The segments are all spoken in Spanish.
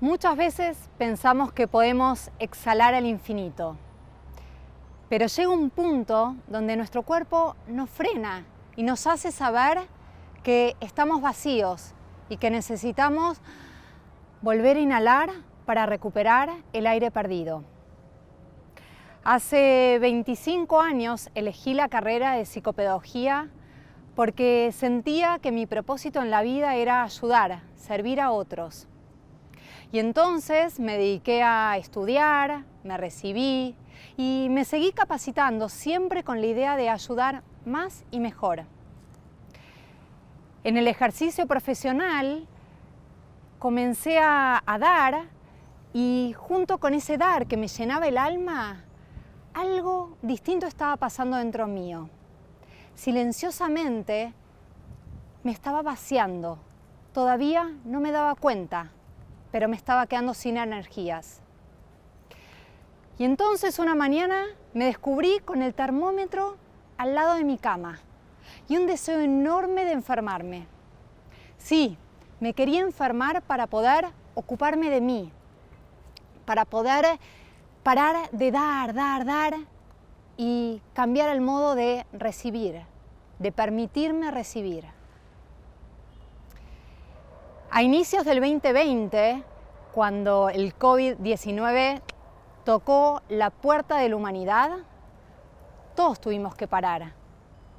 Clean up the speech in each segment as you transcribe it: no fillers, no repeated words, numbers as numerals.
Muchas veces pensamos que podemos exhalar al infinito, pero llega un punto donde nuestro cuerpo nos frena y nos hace saber que estamos vacíos y que necesitamos volver a inhalar para recuperar el aire perdido. Hace 25 años elegí la carrera de psicopedagogía porque sentía que mi propósito en la vida era ayudar, servir a otros. Y entonces me dediqué a estudiar, me recibí y me seguí capacitando siempre con la idea de ayudar más y mejor. En el ejercicio profesional comencé a dar y junto con ese dar que me llenaba el alma, algo distinto estaba pasando dentro mío. Silenciosamente me estaba vaciando. Todavía no me daba cuenta, pero me estaba quedando sin energías. Y entonces una mañana me descubrí con el termómetro al lado de mi cama y un deseo enorme de enfermarme. Sí, me quería enfermar para poder ocuparme de mí, para poder parar de dar y cambiar el modo de recibir, de permitirme recibir. A inicios del 2020, cuando el COVID-19 tocó la puerta de la humanidad, todos tuvimos que parar.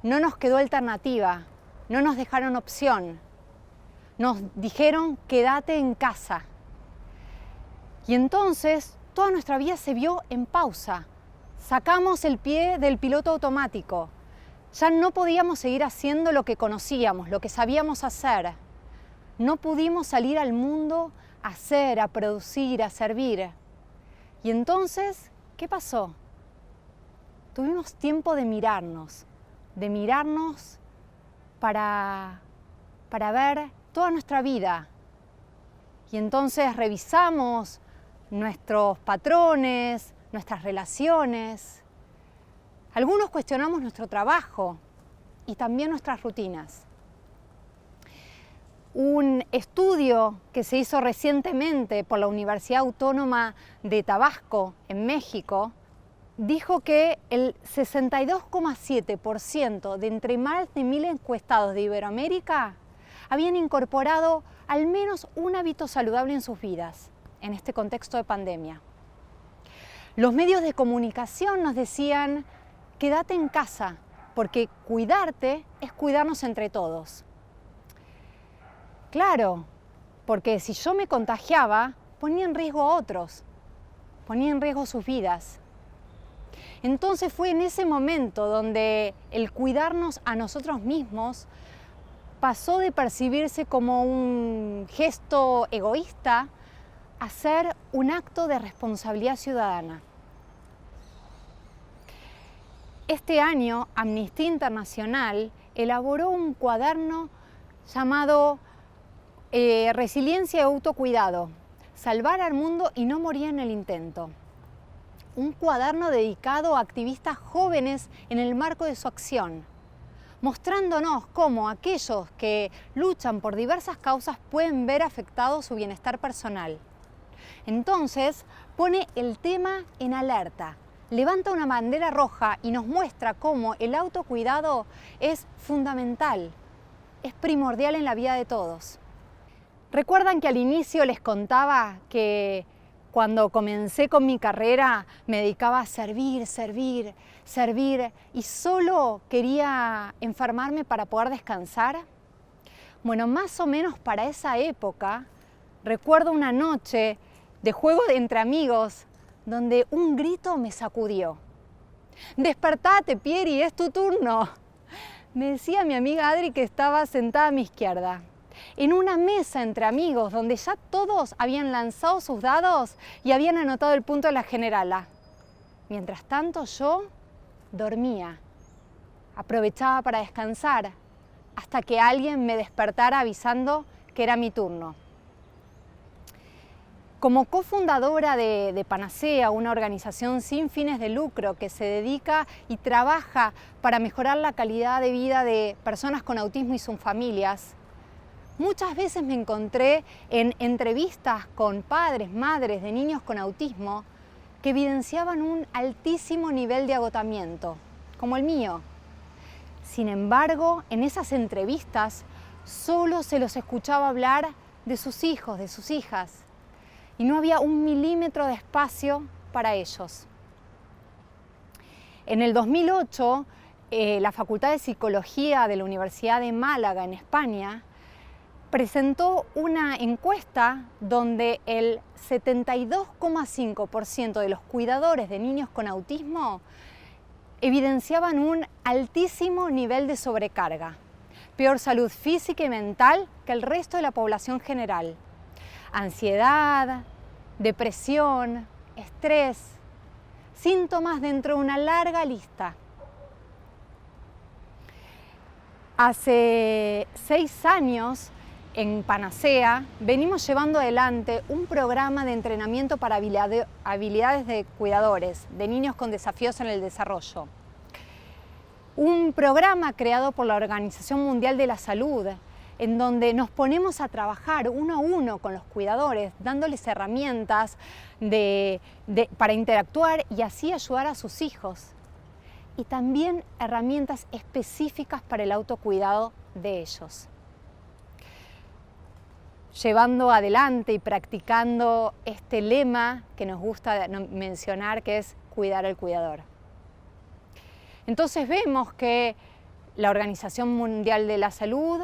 No nos quedó alternativa, no nos dejaron opción. Nos dijeron, quédate en casa. Y entonces toda nuestra vida se vio en pausa. Sacamos el pie del piloto automático. Ya no podíamos seguir haciendo lo que conocíamos, lo que sabíamos hacer. No pudimos salir al mundo a hacer, a producir, a servir. Y entonces, ¿qué pasó? Tuvimos tiempo de mirarnos para ver toda nuestra vida. Y entonces revisamos nuestros patrones, nuestras relaciones. Algunos cuestionamos nuestro trabajo y también nuestras rutinas. Un estudio que se hizo recientemente por la Universidad Autónoma de Tabasco, en México, dijo que el 62,7% de entre más de 1.000 encuestados de Iberoamérica habían incorporado al menos un hábito saludable en sus vidas, en este contexto de pandemia. Los medios de comunicación nos decían, quédate en casa, porque cuidarte es cuidarnos entre todos. Claro, porque si yo me contagiaba, ponía en riesgo a otros, ponía en riesgo sus vidas. Entonces fue en ese momento donde el cuidarnos a nosotros mismos pasó de percibirse como un gesto egoísta a ser un acto de responsabilidad ciudadana. Este año, Amnistía Internacional elaboró un cuaderno llamado Resiliencia y autocuidado, salvar al mundo y no morir en el intento. Un cuaderno dedicado a activistas jóvenes en el marco de su acción, mostrándonos cómo aquellos que luchan por diversas causas pueden ver afectado su bienestar personal. Entonces, pone el tema en alerta, levanta una bandera roja y nos muestra cómo el autocuidado es fundamental, es primordial en la vida de todos. ¿Recuerdan que al inicio les contaba que cuando comencé con mi carrera me dedicaba a servir y solo quería enfermarme para poder descansar? Bueno, más o menos para esa época recuerdo una noche de juego entre amigos donde un grito me sacudió. «Despertate, Pieri, es tu turno», me decía mi amiga Adri, que estaba sentada a mi izquierda. En una mesa entre amigos donde ya todos habían lanzado sus dados y habían anotado el punto de la generala. Mientras tanto yo dormía, aprovechaba para descansar hasta que alguien me despertara avisando que era mi turno. Como cofundadora de Panacea, una organización sin fines de lucro que se dedica y trabaja para mejorar la calidad de vida de personas con autismo y sus familias, Muchas veces me encontré en entrevistas con padres, madres de niños con autismo que evidenciaban un altísimo nivel de agotamiento, como el mío. Sin embargo, en esas entrevistas solo se los escuchaba hablar de sus hijos, de sus hijas, y no había un milímetro de espacio para ellos. En el 2008, la Facultad de Psicología de la Universidad de Málaga, en España, presentó una encuesta donde el 72,5% de los cuidadores de niños con autismo evidenciaban un altísimo nivel de sobrecarga, peor salud física y mental que el resto de la población general. Ansiedad, depresión, estrés, síntomas dentro de una larga lista. Hace 6 años, en Panacea, venimos llevando adelante un programa de entrenamiento para habilidades de cuidadores, de niños con desafíos en el desarrollo. Un programa creado por la Organización Mundial de la Salud, en donde nos ponemos a trabajar uno a uno con los cuidadores, dándoles herramientas para interactuar y así ayudar a sus hijos. Y también herramientas específicas para el autocuidado de ellos. Llevando adelante y practicando este lema que nos gusta mencionar, que es cuidar al cuidador. Entonces vemos que la Organización Mundial de la Salud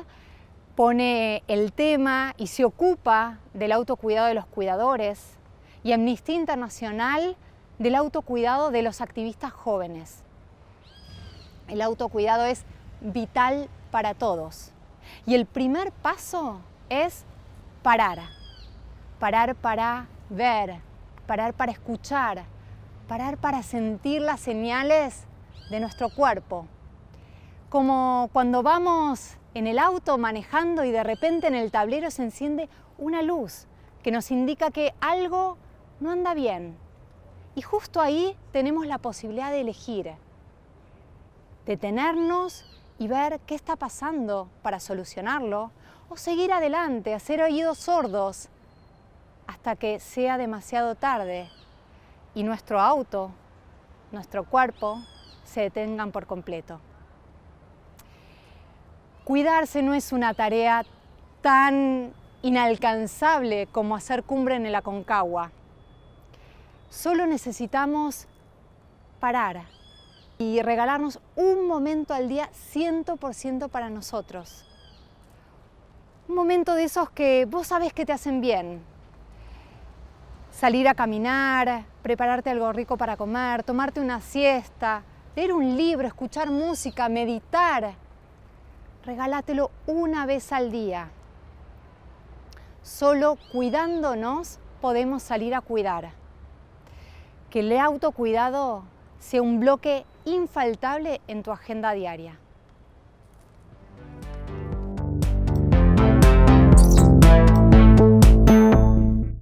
pone el tema y se ocupa del autocuidado de los cuidadores, y Amnistía Internacional del autocuidado de los activistas jóvenes. El autocuidado es vital para todos. Y el primer paso es parar. Parar para ver, parar para escuchar, parar para sentir las señales de nuestro cuerpo. Como cuando vamos en el auto manejando y de repente en el tablero se enciende una luz que nos indica que algo no anda bien. Y justo ahí tenemos la posibilidad de elegir, detenernos y ver qué está pasando para solucionarlo, o seguir adelante, hacer oídos sordos hasta que sea demasiado tarde y nuestro auto, nuestro cuerpo se detengan por completo. Cuidarse no es una tarea tan inalcanzable como hacer cumbre en el Aconcagua. Solo necesitamos parar y regalarnos un momento al día 100% para nosotros. Un momento de esos que vos sabés que te hacen bien. Salir a caminar, prepararte algo rico para comer, tomarte una siesta, leer un libro, escuchar música, meditar. Regálatelo una vez al día. Solo cuidándonos podemos salir a cuidar. Que el autocuidado sea un bloque infaltable en tu agenda diaria.